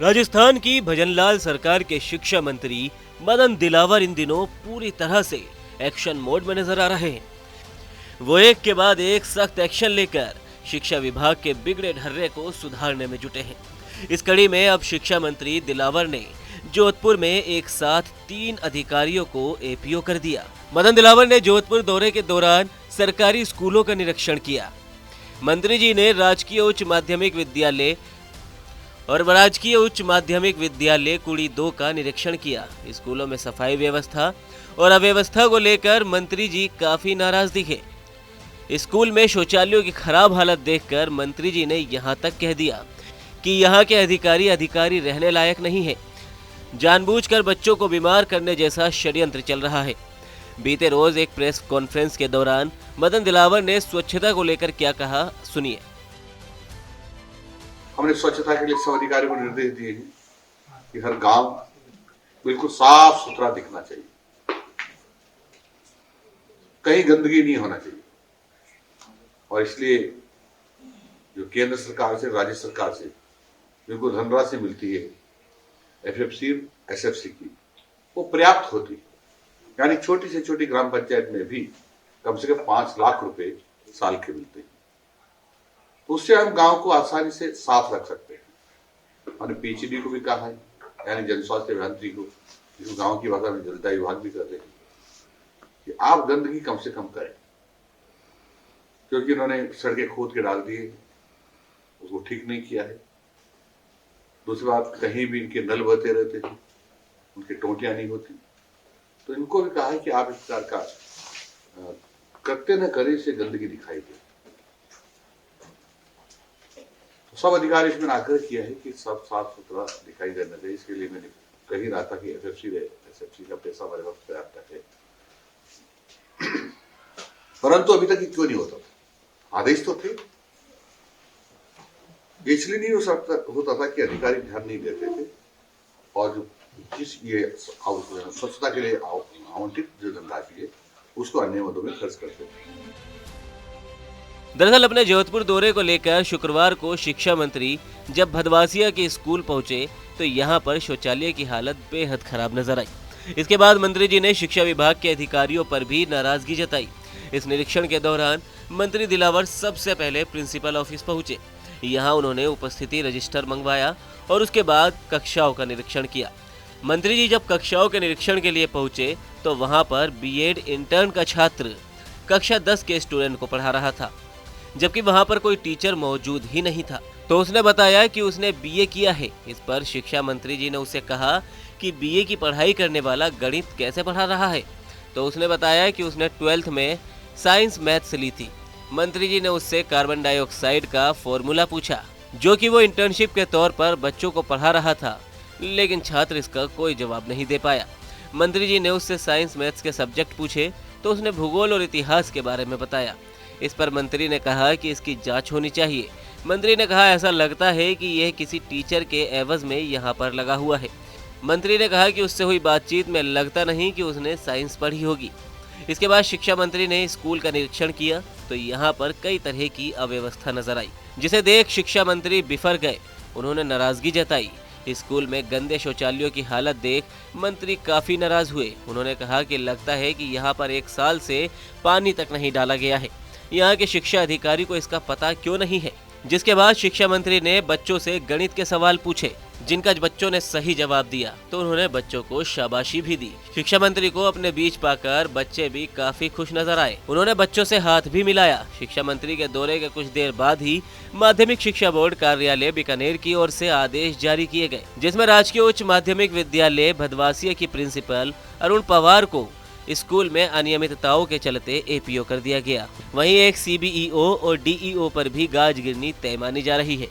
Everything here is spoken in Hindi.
राजस्थान की भजनलाल सरकार के शिक्षा मंत्री मदन दिलावर इन दिनों पूरी तरह से एक्शन मोड में नजर आ रहे हैं। वो एक के बाद एक सख्त एक्शन लेकर शिक्षा विभाग के बिगड़े ढर्रे को सुधारने में जुटे हैं। इस कड़ी में अब शिक्षा मंत्री दिलावर ने जोधपुर में एक साथ 3 अधिकारियों को एपीओ कर दिया। मदन दिलावर ने जोधपुर दौरे के दौरान सरकारी स्कूलों का निरीक्षण किया। मंत्री जी ने राजकीय उच्च माध्यमिक विद्यालय और राजकीय उच्च माध्यमिक विद्यालय कुड़ी 2 का निरीक्षण किया। स्कूलों में सफाई व्यवस्था और अव्यवस्था को लेकर मंत्री जी काफी नाराज दिखे। स्कूल में शौचालयों की खराब हालत देखकर मंत्री जी ने यहां तक कह दिया कि यहां के अधिकारी रहने लायक नहीं है। जानबूझकर बच्चों को बीमार करने जैसा षड्यंत्र चल रहा है। बीते रोज एक प्रेस कॉन्फ्रेंस के दौरान मदन दिलावर ने स्वच्छता को लेकर क्या कहा, सुनिए। हमने स्वच्छता के लिए सब अधिकारियों को निर्देश दिए हैं कि हर गांव बिल्कुल साफ सुथरा दिखना चाहिए, कहीं गंदगी नहीं होना चाहिए। और इसलिए जो केंद्र सरकार से, राज्य सरकार से बिल्कुल धनराशि मिलती है एफएफसी एसएफसी की, वो पर्याप्त होती है। यानी छोटी से छोटी ग्राम पंचायत में भी कम से कम 5 लाख रुपए साल के मिलते हैं। उससे हम गांव को आसानी से साफ रख सकते हैं। हमने पीएचडी को भी कहा है, यानी जन स्वास्थ्य अभियंत्री को, जिसको गांव की भाषा में जलदायी विभाग भी कर रहे हैं, कि आप गंदगी कम से कम करें। क्योंकि उन्होंने सड़कें खोद के डाल दिए, उसको ठीक नहीं किया है। दूसरी बात, कहीं भी इनके नल बहते रहते थे, उनकी टोटियां नहीं होती। तो इनको भी कहा है कि आप इस प्रकार का करते न करे से गंदगी दिखाई दे। तो सब अधिकारी इसमें आग्रह किया है कि सब साफ सुथरा दिखाई देना चाहिए। इसके लिए मैंने कही रहा था कि एसएफसी का पैसा हमारे वक्त पर्याप्त है, परंतु अभी तक क्यों नहीं होता था? आदेश तो थे, इसलिए नहीं होता था कि अधिकारी ध्यान नहीं देते थे और जो जिस ये स्वच्छता के लिए आवंटित जो धनराशि है उसको अन्य मदों में खर्च करते थे। दरअसल अपने जोधपुर दौरे को लेकर शुक्रवार को शिक्षा मंत्री जब भदवासिया के स्कूल पहुंचे तो यहां पर शौचालय की हालत बेहद खराब नजर आई। इसके बाद मंत्री जी ने शिक्षा विभाग के अधिकारियों पर भी नाराजगी जताई। इस निरीक्षण के दौरान मंत्री दिलावर सबसे पहले प्रिंसिपल ऑफिस पहुंचे। यहां उन्होंने उपस्थिति रजिस्टर मंगवाया और उसके बाद कक्षाओं का निरीक्षण किया। मंत्री जी जब कक्षाओं के निरीक्षण के लिए पहुंचे तो वहां पर बीएड इंटर्न का छात्र कक्षा 10 के स्टूडेंट को पढ़ा रहा था, जबकि वहां पर कोई टीचर मौजूद ही नहीं था। तो उसने बताया कि उसने बीए किया है। इस पर शिक्षा मंत्री जी ने उससे कहा कि बीए की पढ़ाई करने वाला गणित कैसे पढ़ा रहा है। तो उसने बताया कि उसने 12th में साइंस मैथ्स ली थी। मंत्री जी ने उससे कार्बन डाइऑक्साइड का फॉर्मूला पूछा, जो कि वो इंटर्नशिप के तौर पर बच्चों को पढ़ा रहा था, लेकिन छात्र इसका कोई जवाब नहीं दे पाया। मंत्री जी ने उससे साइंस मैथ्स के सब्जेक्ट पूछे तो उसने भूगोल और इतिहास के बारे में बताया। इस पर मंत्री ने कहा कि इसकी जांच होनी चाहिए। मंत्री ने कहा ऐसा लगता है कि यह किसी टीचर के एवज में यहाँ पर लगा हुआ है। मंत्री ने कहा कि उससे हुई बातचीत में लगता नहीं कि उसने साइंस पढ़ी होगी। इसके बाद शिक्षा मंत्री ने स्कूल का निरीक्षण किया तो यहाँ पर कई तरह की अव्यवस्था नजर आई, जिसे देख शिक्षा मंत्री बिफर गए। उन्होंने नाराजगी जताई। स्कूल में गंदे शौचालयों की हालत देख मंत्री काफी नाराज हुए। उन्होंने कहा कि लगता है कि यहाँ पर 1 साल से पानी तक नहीं डाला गया है। यहाँ के शिक्षा अधिकारी को इसका पता क्यों नहीं है। जिसके बाद शिक्षा मंत्री ने बच्चों से गणित के सवाल पूछे, जिनका बच्चों ने सही जवाब दिया तो उन्होंने बच्चों को शाबाशी भी दी। शिक्षा मंत्री को अपने बीच पाकर बच्चे भी काफी खुश नजर आए। उन्होंने बच्चों से हाथ भी मिलाया। शिक्षा मंत्री के दौरे के कुछ देर बाद ही माध्यमिक शिक्षा बोर्ड कार्यालय बीकानेर की ओर से आदेश जारी किए गए, जिसमें राजकीय उच्च माध्यमिक विद्यालय भदवासिया की प्रिंसिपल अरुण पवार को स्कूल में अनियमितताओं के चलते एपीओ कर दिया गया। वहीं एक सीबीईओ और डीईओ पर भी गाज गिरनी तय मानी जा रही है।